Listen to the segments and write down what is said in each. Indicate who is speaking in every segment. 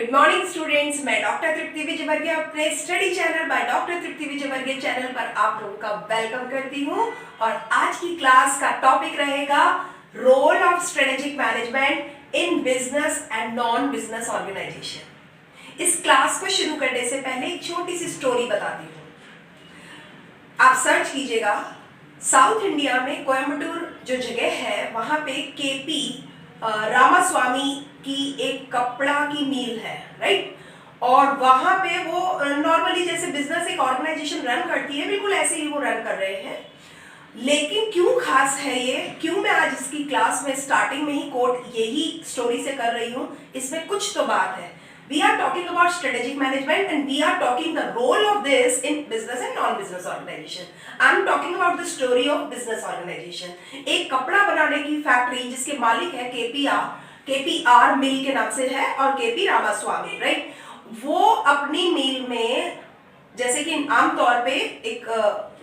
Speaker 1: Good morning students, मैं doctor तृप्ति विजयवर्गीय अपने study channel by doctor Tripti Vijayvargiya channel पर आप लोगों का वेलकम करती हूँ। और आज की क्लास का टॉपिक रहेगा role of strategic management in business and non business organisation. इस क्लास को शुरू करने से पहले एक छोटी सी स्टोरी बताती हूँ। आप सर्च कीजिएगा, साउथ इंडिया में कोयम्बटूर जो जगह है वहां पे केपी रामास्वामी की एक कपड़ा की मिल है, राइट। और वहां पे वो नॉर्मली जैसे बिजनेस एक ऑर्गेनाइजेशन रन करती है, बिल्कुल ऐसे ही वो रन कर रहे हैं। लेकिन क्यों खास है ये, क्यों मैं आज इसकी क्लास में स्टार्टिंग में ही कोट यही स्टोरी से कर रही हूँ, इसमें कुछ तो बात है। We are talking about strategic management and we are talking the role of this in business and non-business organization. I am talking about the story of business organization. एक कपड़ा बनाने की फैक्ट्री जिसके मालिक है केपीआर मिल के नाम से है और केपी रामास्वामी, राइट। वो अपनी मिल में जैसे कि आमतौर पे एक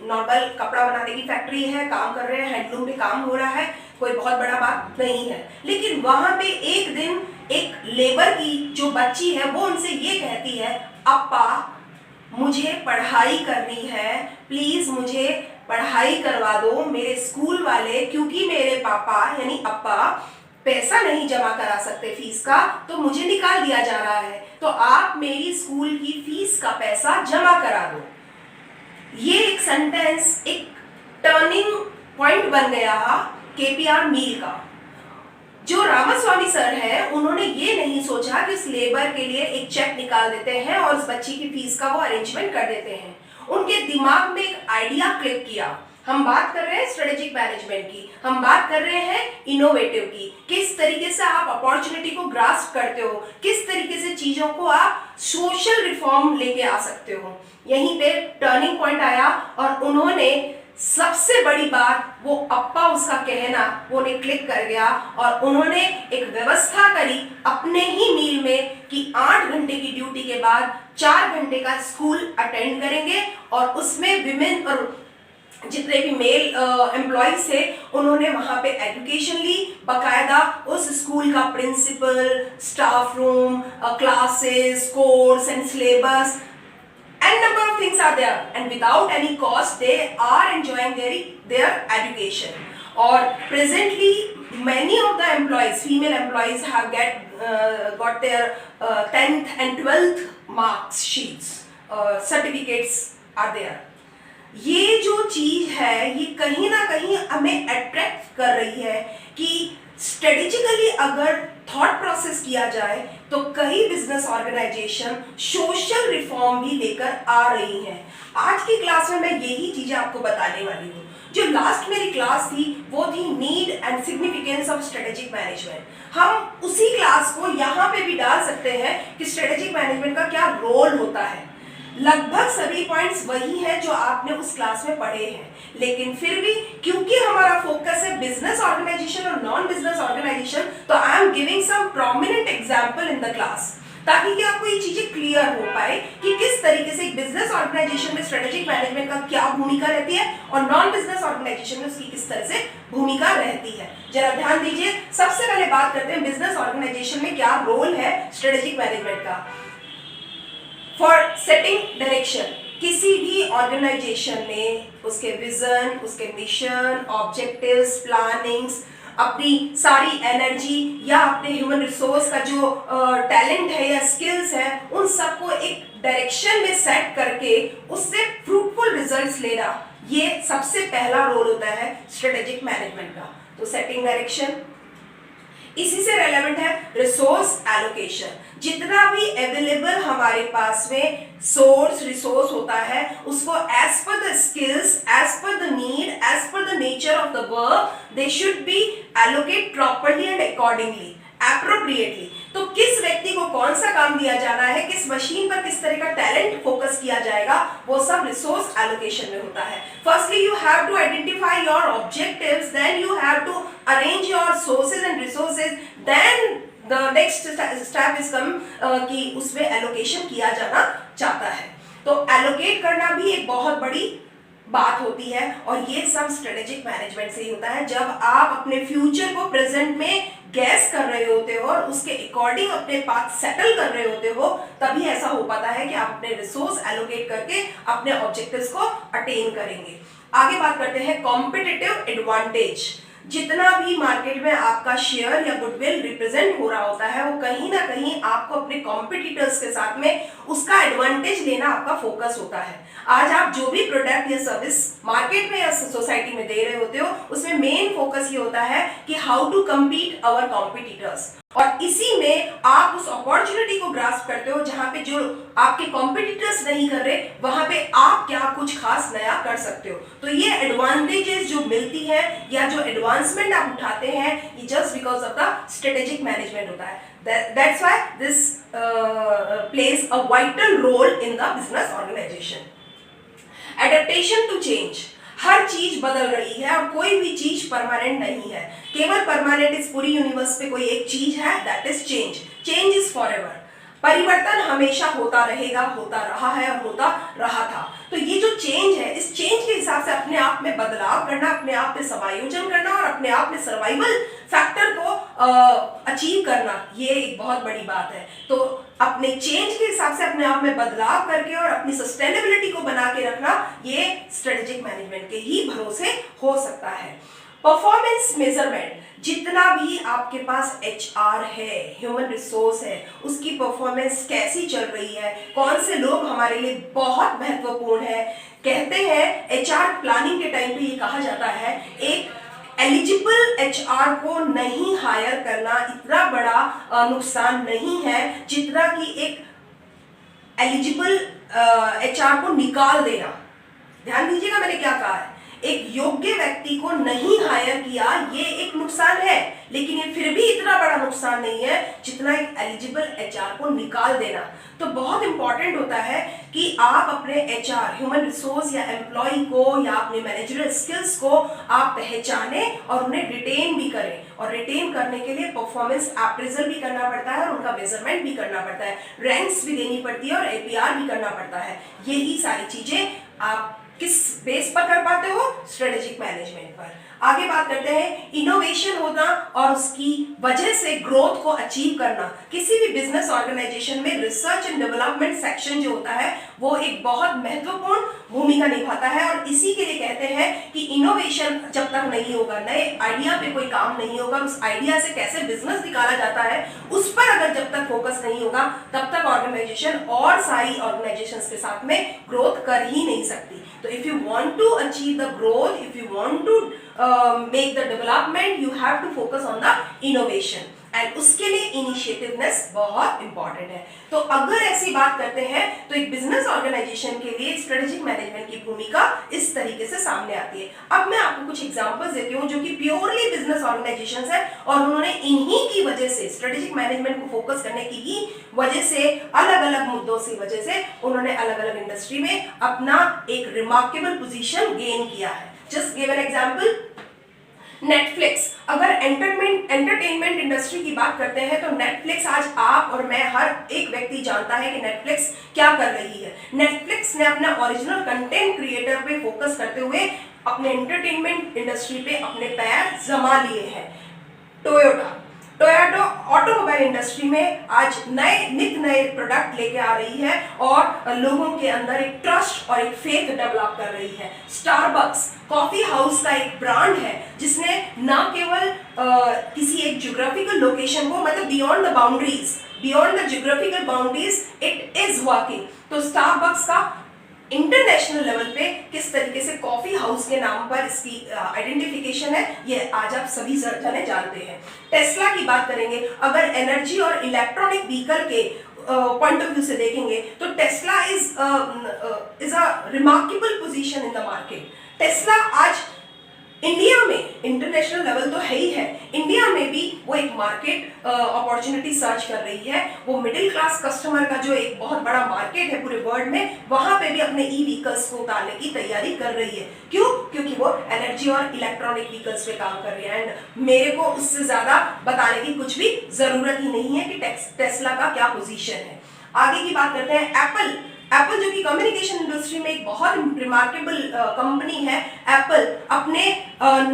Speaker 1: नॉर्मल कपड़ा बनाने की फैक्ट्री है, काम कर रहे हैं, हैंडलूम पे काम हो रहा है, कोई बहुत बड़ा बात नहीं है। लेकिन वहां पे एक दिन एक लेबर की जो बच्ची है वो उनसे ये कहती है, अप्पा मुझे पढ़ाई करनी है, प्लीज मुझे पढ़ाई करवा दो मेरे स्कूल वाले, क्योंकि मेरे पापा यानी अप्पा पैसा नहीं जमा करा सकते फीस का, तो मुझे निकाल दिया जा रहा है, तो आप मेरी स्कूल की फीस का पैसा जमा करा दो। ये एक सेंटेंस एक टर्निंग पॉइंट बन गया केपीआर मिल का। जो रामास्वामी सर है उन्होंने ये नहीं सोचा कि उस लेबर के लिए एक चेक निकाल देते हैं और उस बच्ची की फीस का वो अरेंजमेंट कर देते हैं। उनके दिमाग में एक आइडिया क्लिक किया। हम बात कर रहे हैं स्ट्रेटेजिक मैनेजमेंट की, हम बात कर रहे हैं इनोवेटिव की, किस तरीके से आप अपॉर्चुनिटी को ग्रास्प करते हो, किस तरीके से चीजों को आप सोशल रिफॉर्म लेके आ सकते हो। यहीं पे टर्निंग पॉइंट आया और उन्होंने सबसे बड़ी बात वो अप्पा उसका कहना वो उन्हें क्लिक कर गया और उन्होंने एक व्यवस्था करी अपने ही मिल में कि 8 घंटे की ड्यूटी के बाद 4 घंटे का स्कूल अटेंड करेंगे और उसमें विमेन और जितने भी मेल एम्प्लॉइज थे उन्होंने वहां पे एजुकेशन ली, बकायदा उस स्कूल का principal, staff room, classes, course and syllabus and number of things are there, and without any cost they are enjoying their education. Or presently many of the employees, female employees have got their 10th and 12th marks sheets, certificates are there. ये जो चीज है ये कहीं ना कहीं हमें attract कर रही है कि स्ट्रेटेजिकली अगर थॉट प्रोसेस किया जाए तो कई बिजनेस ऑर्गेनाइजेशन सोशल रिफॉर्म भी लेकर आ रही हैं। आज की क्लास में मैं यही चीजें आपको बताने वाली हूँ। जो लास्ट मेरी क्लास थी वो थी need and significance of strategic management. हम उसी क्लास को यहाँ पे भी डाल सकते हैं कि स्ट्रेटेजिक मैनेजमेंट का क्या रोल होता है। लगभग सभी पॉइंट्स वही हैं जो आपने उस क्लास में पढ़े हैं, लेकिन फिर भी क्योंकि हमारा फोकस है बिजनेस ऑर्गेनाइजेशन और नॉन बिजनेस ऑर्गेनाइजेशन, तो I am giving some prominent example in the class, ताकि कि आपको ये चीजें क्लियर हो पाए कि किस तरीके से एक बिजनेस ऑर्गेनाइजेशन में स्ट्रेटेजिक मैनेजमेंट का क्या भूमिका रहती है और नॉन बिजनेस ऑर्गेनाइजेशन में उसकी किस तरह से भूमिका रहती है। जरा ध्यान दीजिए, सबसे पहले बात करते हैं बिजनेस ऑर्गेनाइजेशन में क्या रोल है स्ट्रेटेजिक मैनेजमेंट का। फॉर सेटिंग डायरेक्शन, किसी भी ऑर्गेनाइजेशन में उसके विजन, उसके मिशन, ऑब्जेक्टिव्स, प्लानिंग्स, अपनी सारी एनर्जी या अपने ह्यूमन रिसोर्स का जो टैलेंट है या स्किल्स है, उन सबको एक डायरेक्शन में सेट करके उससे फ्रूटफुल रिजल्ट्स लेना, ये सबसे पहला रोल होता है स्ट्रेटेजिक मैनेजमेंट का। तो सेटिंग डायरेक्शन, इसी से रेलेवेंट है रिसोर्स एलोकेशन। जितना भी अवेलेबल हमारे पास में सोर्स रिसोर्स होता है उसको as per the skills, as per the need, as per the nature of the work, they should be allocate properly and accordingly, appropriately. तो किस व्यक्ति को कौन सा काम दिया जाना है, किस मशीन पर किस तरह का टैलेंट फोकस किया जाएगा, वो सब रिसोर्स एलोकेशन में होता है। Firstly you have to identify your objectives, then you have to arrange your sources and resources, then the next step is come कि उसमें एलोकेशन किया जाना चाहता है। तो एलोकेट करना भी एक बहुत बड़ी बात होती है। और ये सब स्ट्रेटेजिक मैनेजमेंट से ही होता है। जब आप अपने फ्यूचर को प्रेजेंट में गैस कर रहे होते हो और उसके अकॉर्डिंग अपने पाथ सेटल कर रहे होते हो, तभी ऐसा हो पाता है कि आप अपने रिसोर्स एलोकेट करके अपने ऑब्जेक्टिव्स को अटेन करेंगे। आगे बात करते हैं कॉम्पिटिटिव एडवांटेज। जितना भी मार्केट में आपका शेयर या गुडविल रिप्रेजेंट हो रहा होता है, वो कहीं ना कहीं आपको अपने कॉम्पिटिटर्स के साथ में उसका एडवांटेज लेना आपका फोकस होता है। आज आप जो भी प्रोडक्ट या सर्विस मार्केट में या सोसाइटी में दे रहे होते हो, उसमें मेन फोकस ये होता है कि how to compete our competitors. और इसी में आप उस अपॉर्चुनिटी को ग्रास्प करते हो जहां पे जो आपके कॉम्पिटिटर्स नहीं कर रहे, वहां पे आप क्या कुछ खास नया कर सकते हो। तो ये एडवांटेजेस जो मिलती है या जो एडवांसमेंट आप उठाते हैं, ये just because of the strategic management होता है। That's why this plays a vital role in the business organization. Adaptation to change. हर चीज बदल रही है और कोई भी चीज परमानेंट नहीं है। केवल परमानेंट इस पूरी यूनिवर्स पे कोई एक चीज है, that is change. Change is forever. परिवर्तन हमेशा होता रहेगा, होता रहा है और होता रहा था। तो ये जो चेंज है, इस चेंज के हिसाब से अपने आप में बदलाव करना, अपने आप में समायोजन करना और अपने आप में सर्वाइवल फैक्टर को अचीव करना, ये एक बहुत बड़ी बात है। तो अपने चेंज के हिसाब से अपने आप में बदलाव करके और अपनी सस्टेनेबिलिटी को बना के रखना, ये स्ट्रेटेजिक मैनेजमेंट के ही भरोसे हो सकता है। Performance measurement. जितना भी आपके पास HR है, ह्यूमन रिसोर्स है, उसकी परफॉर्मेंस कैसी चल रही है, कौन से लोग हमारे लिए बहुत महत्वपूर्ण है। कहते हैं HR प्लानिंग के टाइम पे ये कहा जाता है, एक एलिजिबल HR को नहीं हायर करना इतना बड़ा नुकसान नहीं है जितना कि एक एलिजिबल HR को निकाल देना। ध्यान दीजिएगा मैंने क्या कहा है, एक योग्य व्यक्ति को नहीं हायर किया, ये एक नुकसान है, लेकिन ये फिर भी इतना बड़ा नुकसान नहीं है जितना एक एलिजिबल HR को निकाल देना। तो बहुत इंपॉर्टेंट होता है कि आप अपने HR, ह्यूमन रिसोर्स या एम्प्लॉय को या अपने मैनेजरियल स्किल्स को आप पहचाने और उन्हें रिटेन भी करें। और रिटेन करने के लिए परफॉर्मेंस अप्रेजल भी करना पड़ता है और उनका मेजरमेंट भी करना पड़ता है, रैंक्स भी देनी पड़ती है और APR भी करना पड़ता है। यही सारी चीजें आप किस बेस पर कर पाते हो? स्ट्रेटेजिक मैनेजमेंट पर। आगे बात करते हैं इनोवेशन होना और उसकी वजह से ग्रोथ को अचीव करना। किसी भी बिजनेस ऑर्गेनाइजेशन में रिसर्च एंड डेवलपमेंट सेक्शन जो होता है, वो एक बहुत महत्वपूर्ण भूमिका निभाता है। और इसी के लिए कहते हैं कि इनोवेशन जब तक नहीं होगा, नए आइडिया पे कोई काम नहीं होगा, उस आइडिया से कैसे बिजनेस निकाला जाता है, उस पर अगर जब तक फोकस नहीं होगा, तब तक ऑर्गेनाइजेशन और सारी ऑर्गेनाइजेशंस के साथ में ग्रोथ कर ही नहीं सकती। तो if you want to achieve the growth, if you want to make the development, you have to focus on the innovation and उसके लिए इनिशिएटिवनेस बहुत इंपॉर्टेंट है। तो अगर ऐसी बात करते हैं तो एक बिजनेस ऑर्गेनाइजेशन के लिए स्ट्रेटेजिक मैनेजमेंट की भूमिका इस तरीके से सामने आती है। अब मैं आपको कुछ एग्जांपल्स देती हूँ जो कि प्योरली बिजनेस ऑर्गेनाइजेशंस है और उन्होंने इन्हीं की वजह से, स्ट्रेटेजिक मैनेजमेंट को फोकस करने की ही वजह से, अलग अलग मुद्दों की वजह से उन्होंने अलग अलग इंडस्ट्री में अपना एक रिमार्केबल पोजीशन गेन किया है। Just give an example, Netflix. अगर एंटरटेनमेंट इंडस्ट्री की बात करते हैं तो नेटफ्लिक्स, आज आप और मैं, हर एक व्यक्ति जानता है कि नेटफ्लिक्स क्या कर रही है। नेटफ्लिक्स ने अपना ओरिजिनल कंटेंट क्रिएटर पे फोकस करते हुए अपने एंटरटेनमेंट इंडस्ट्री पे अपने पैर जमा लिए हैं। टोयोटा ऑटोमोबाइल इंडस्ट्री में आज नित नए प्रोडक्ट लेके आ रही है और लोगों के अंदर एक ट्रस्ट और एक फेथ डेवलप कर रही है। स्टारबक्स कॉफी हाउस का एक ब्रांड है जिसने न केवल किसी एक ज्योग्राफिकल लोकेशन को, मतलब beyond the geographical boundaries it is working. तो स्टारबक्स का इंटरनेशनल लेवल पे किस तरीके से कॉफी हाउस के नाम पर इसकी आइडेंटिफिकेशन है, ये आज आप सभी जने जानते हैं। टेस्ला की बात करेंगे, अगर एनर्जी और इलेक्ट्रॉनिक व्हीकल के पॉइंट ऑफ व्यू से देखेंगे तो Tesla is a remarkable position in the market. Tesla आज इंडिया में, इंटरनेशनल लेवल तो है ही है, इंडिया में भी वो एक मार्केट अपॉर्चुनिटी सर्च कर रही है। वो मिडिल क्लास कस्टमर का जो एक बहुत बड़ा मार्केट है पूरे वर्ल्ड में, वहां पे भी अपने ई व्हीकल्स को उतारने की तैयारी कर रही है। क्यों? क्योंकि वो एनर्जी और इलेक्ट्रॉनिक व्हीकल्स पे काम कर रही है। एंड मेरे को उससे ज्यादा बताने की कुछ भी जरूरत ही नहीं है कि टेस्ला का क्या पोजीशन है। आगे की बात करते हैं, एप्पल एप्पल जो कि कम्युनिकेशन इंडस्ट्री में एक बहुत रिमार्केबल कंपनी है, एप्पल अपने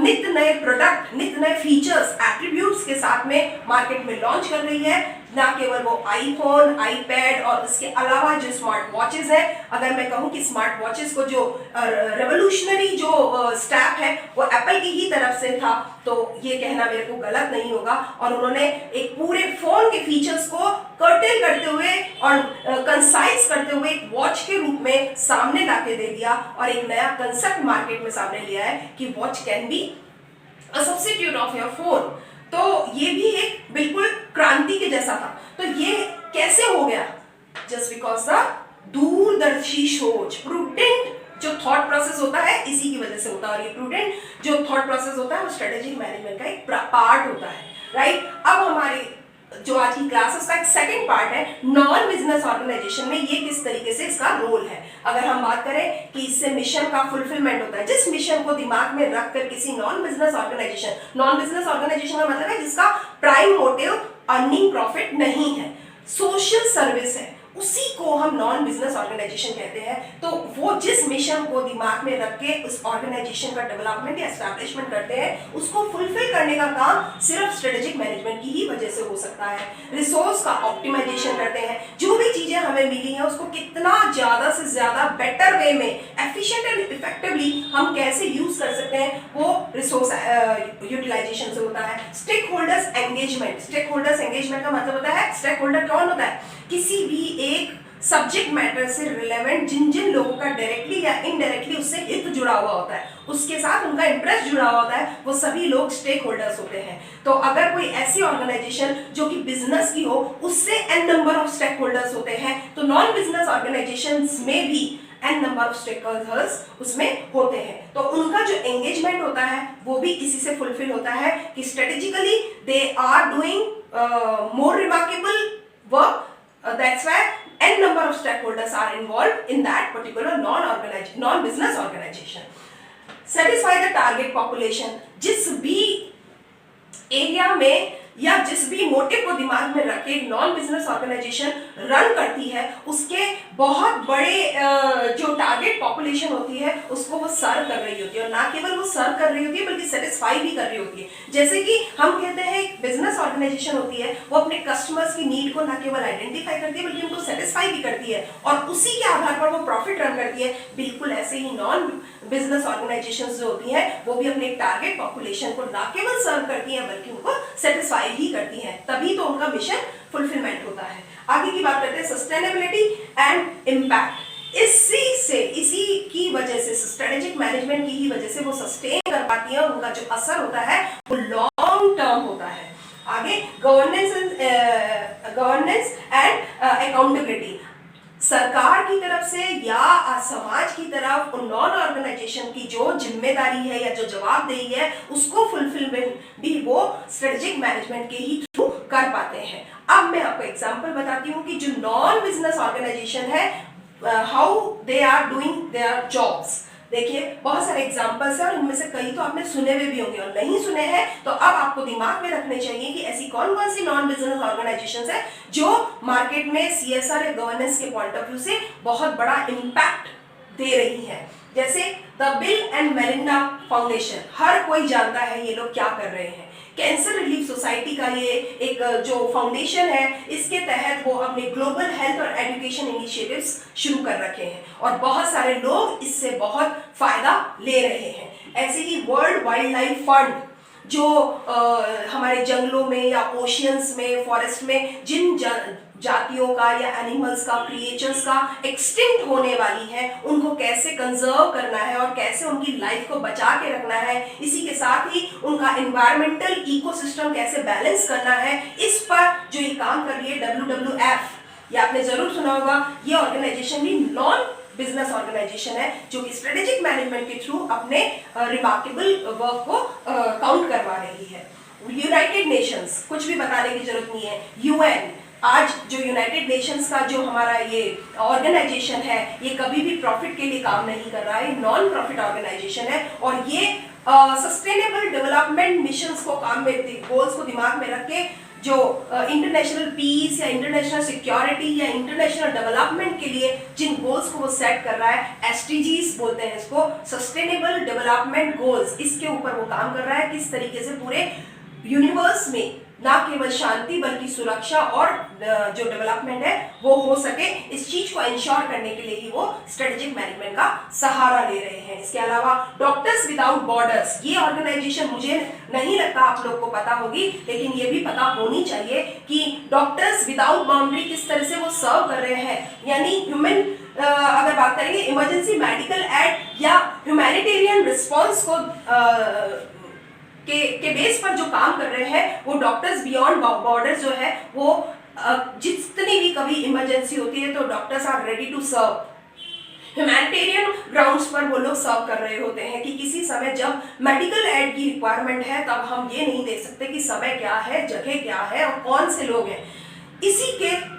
Speaker 1: नित्य नए प्रोडक्ट, नित्य नए फीचर्स, एट्रीब्यूट्स के साथ में मार्केट में लॉन्च कर रही है। ना केवल वो आईफोन, आईपैड और उसके अलावा जो स्मार्ट वॉचेस है, अगर मैं कहूँ कि स्मार्ट वॉचेस को जो रेवोल्यूशनरी जो स्टेप है वो एप्पल की ही तरफ से था, तो ये कहना मेरे को गलत नहीं होगा। और उन्होंने एक पूरे फोन के फीचर्स को कर्टेल करते हुए और कंसाइज करते हुए एक वॉच के रूप में सामने लाके दे दिया और एक नया कंसेप्ट मार्केट में सामने लिया है कि watch can be a substitute of your phone. तो ये भी एक बिल्कुल क्रांति के जैसा था। तो ये कैसे हो गया? जस्ट बिकॉज द दूरदर्शी सोच, प्रूडेंट जो थॉट प्रोसेस होता है इसी की वजह से होता है। और ये प्रूडेंट जो थॉट प्रोसेस होता है वो स्ट्रेटेजिक मैनेजमेंट का एक पार्ट होता है, राइट। अब हमारी जो आज की क्लास है उसका एक सेकंड पार्ट है, नॉन बिजनेस ऑर्गेनाइजेशन में ये किस तरीके से इसका रोल है। अगर हम बात करें कि इससे मिशन का फुलफिलमेंट होता है, जिस मिशन को दिमाग में रखकर किसी नॉन बिजनेस ऑर्गेनाइजेशन का मतलब है जिसका प्राइम मोटिव अर्निंग प्रॉफिट नहीं है, सोशल सर्विस है, उसी को हम नॉन बिजनेस ऑर्गेनाइजेशन कहते हैं। तो वो जिस मिशन को दिमाग में रख के उस ऑर्गेनाइजेशन का डेवलपमेंट या एस्टैब्लिशमेंट करते हैं, उसको फुलफिल करने का काम सिर्फ स्ट्रेटेजिक मैनेजमेंट की ही वजह से हो सकता है। रिसोर्स का ऑप्टिमाइजेशन करते हैं, जो भी चीजें हमें मिली हैं उसको कितना ज्यादा से ज्यादा बेटर वे में, एफिशिएंट एंड इफेक्टिवली हम कैसे यूज कर सकते हैं, वो रिसोर्स यूटिलाइजेशन से होता है। स्टेक होल्डर्स एंगेजमेंट का मतलब होता है, स्टेक होल्डर कौन होता है? किसी भी एक सब्जेक्ट मैटर से रिलेवेंट जिन जिन लोगों का डायरेक्टली या इनडायरेक्टली उससे हित जुड़ा हुआ होता है, उसके साथ उनका इंटरेस्ट जुड़ा हुआ होता है, वो सभी लोग स्टेक होल्डर्स होते हैं। तो अगर कोई ऐसी ऑर्गेनाइजेशन जो कि बिजनेस की हो, उससे n number of stakeholders होते हैं, तो नॉन बिजनेस ऑर्गेनाइजेशंस में भी n number of stakeholders उसमें होते हैं। तो उनका जो एंगेजमेंट होता है वो भी इसी से फुलफिल होता है कि strategically they are doing more remarkable work. That's why n number of stakeholders are involved in that particular non-business organization. Satisfy the target population. जिस भी एरिया में या जिस भी मोटिव को दिमाग में रख के नॉन बिजनेस ऑर्गेनाइजेशन रन करती है, उसके बहुत बड़े जो टारगेट पॉपुलेशन होती है उसको वो सर्व कर रही होती है। और ना केवल वो सर्व कर रही होती है बल्कि सेटिस्फाई भी कर रही होती है। जैसे कि हम कहते हैं एक बिजनेस ऑर्गेनाइजेशन होती है, वो अपने कस्टमर्स की नीड को ना केवल आइडेंटिफाई करती है बल्कि उनको सेटिस्फाई भी करती है और उसी के आधार पर वो प्रॉफिट रन करती है। बिल्कुल ऐसे ही नॉन बिजनेस ऑर्गेनाइजेशन जो होती हैं वो भी अपने टारगेट पॉपुलेशन को ना केवल सर्व करती हैं बल्कि उनको सेटिस्फाई ही करती हैं, तभी तो उनका मिशन फुलफिलमेंट होता है। आगे की बात करते हैं सस्टेनेबिलिटी एंड इम्पैक्ट। इसी की वजह से, स्ट्रेटेजिक मैनेजमेंट की ही वजह से वो सस्टेन कर पाती है और उनका जो असर होता है वो लॉन्ग टर्म होता है। आगे गवर्नेंस एंड अकाउंटेबिलिटी। सरकार की तरफ से या समाज की तरफ उन नॉन ऑर्गेनाइजेशन की जो जिम्मेदारी है या जो जवाबदेही है उसको फुलफिलमेंट भी वो स्ट्रेटेजिक मैनेजमेंट के ही थ्रू कर पाते हैं। अब मैं आपको एग्जांपल बताती हूँ कि जो नॉन बिजनेस ऑर्गेनाइजेशन है, how they are doing their jobs. देखिए बहुत सारे एग्जाम्पल्स हैं और इनमें से कई तो आपने सुने हुए भी होंगे और नहीं सुने हैं तो अब आपको दिमाग में रखने चाहिए कि ऐसी कौन कौन सी नॉन बिजनेस ऑर्गेनाइजेशंस हैं जो मार्केट में सीएसआर या गवर्नेंस के पॉइंट ऑफ व्यू से बहुत बड़ा इम्पैक्ट दे रही है। जैसे the Bill and Melinda foundation, हर कोई जानता है ये लोग क्या कर रहे हैं। कैंसर रिलीफ सोसाइटी का ये एक जो फाउंडेशन है, इसके तहत वो अपने ग्लोबल हेल्थ और एजुकेशन इनिशिएटिव्स शुरू कर रखे हैं और बहुत सारे लोग इससे बहुत फायदा ले रहे हैं। ऐसे ही वर्ल्ड वाइल्ड लाइफ फंड जो हमारे जंगलों में या ओशियंस में, फॉरेस्ट में जिन जातियों का या एनिमल्स का, क्रिएचर्स का एक्सटिंक्ट होने वाली है, उनको कैसे कंजर्व करना है और कैसे उनकी लाइफ को बचा के रखना है, इसी के साथ ही उनका एनवायरमेंटल इकोसिस्टम कैसे बैलेंस करना है, इस पर जो ये काम कर रही है WWF, ये आपने जरूर सुना होगा। ये ऑर्गेनाइजेशन भी नॉन बिजनेस ऑर्गेनाइजेशन है जो कि स्ट्रेटेजिक मैनेजमेंट के थ्रू अपने रिमार्केबल वर्क को काउंट करवा रही है। यूनाइटेड नेशंस, कुछ भी बताने की जरूरत नहीं है। यूएन, आज जो यूनाइटेड नेशंस का जो हमारा ये ऑर्गेनाइजेशन है, ये कभी भी प्रॉफिट के लिए काम नहीं कर रहा है, नॉन प्रॉफिट ऑर्गेनाइजेशन है और ये सस्टेनेबल डेवलपमेंट मिशंस को काम में, गोल्स को दिमाग में रख के जो इंटरनेशनल पीस या इंटरनेशनल सिक्योरिटी या इंटरनेशनल डेवलपमेंट के लिए जिन गोल्स को वो सेट कर रहा है, एसडीजीज बोलते हैं इसको, सस्टेनेबल डेवलपमेंट गोल्स, इसके ऊपर वो काम कर रहा है। किस तरीके से पूरे यूनिवर्स में ना केवल शांति बल्कि सुरक्षा और जो डेवलपमेंट है वो हो सके, इस चीज को इंश्योर करने के लिए ही वो स्ट्रेटेजिक मैनेजमेंट का सहारा ले रहे हैं। इसके अलावा डॉक्टर्स विदाउट बॉर्डर्स, ये ऑर्गेनाइजेशन मुझे नहीं लगता आप लोग को पता होगी, लेकिन ये भी पता होनी चाहिए कि डॉक्टर्स विदाउट बाउंड्री किस तरह से वो सर्व कर रहे हैं। यानी ह्यूमन अगर बात करेंगे इमरजेंसी मेडिकल एड या ह्यूमैनिटेरियन रिस्पॉन्स को के बेस पर जो काम कर रहे हैं वो डॉक्टर्स बियॉन्ड बॉर्डर्स जो है वो जितनी भी कभी इमरजेंसी होती है तो doctors are ready to serve. Humanitarian grounds पर वो लोग सर्व कर रहे होते हैं कि किसी समय जब मेडिकल एड की रिक्वायरमेंट है तब हम ये नहीं देख सकते कि समय क्या है, जगह क्या है और कौन से लोग हैं। इसी के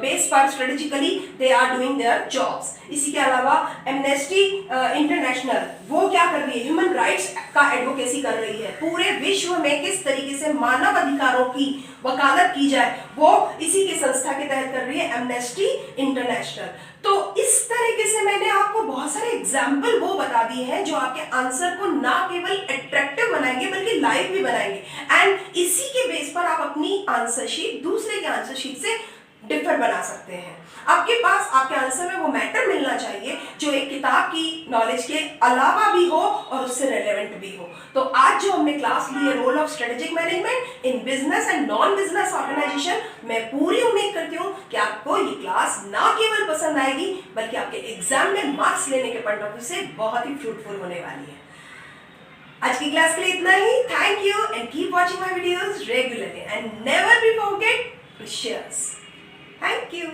Speaker 1: बेस पर strategically they are doing their jobs. इसी के अलावा एमनेस्टी इंटरनेशनल वो क्या कर रही है, ह्यूमन राइट्स का एडवोकेसी कर रही है। पूरे विश्व में किस तरीके से मानव अधिकारों की वकालत की जाए वो इसी के संस्था के तहत कर रही है, एमनेस्टी इंटरनेशनल। तो इस तरीके से मैंने आपको बहुत सारे एग्जाम्पल वो बता दिए हैं जो आपके आंसर को ना केवल अट्रैक्टिव बनाएंगे बल्कि लाइव भी बनाएंगे। एंड इसी के बेस पर आप अपनी आंसर शीट दूसरे के आंसर शीट से डिफर बना सकते हैं। आपके पास आपके आंसर में वो मैटर मिलना चाहिए जो एक किताब की नॉलेज के अलावा भी हो और उससे रेलेवेंट भी हो। तो आज जो हमने क्लास ली है role of strategic management in business and non business organisation, मैं पूरी उम्मीद करती हूँ कि आपको ये क्लास ना केवल पसंद आएगी बल्कि आपके एग्जाम में मार्क्स लेने के पॉइंट ऑफ व्यू से बहुत ही फ्रूटफुल होने वाली है। आज की क्लास के लिए इतना ही। Thank you and keep watching my videos regularly and never be forget to share. Thank you.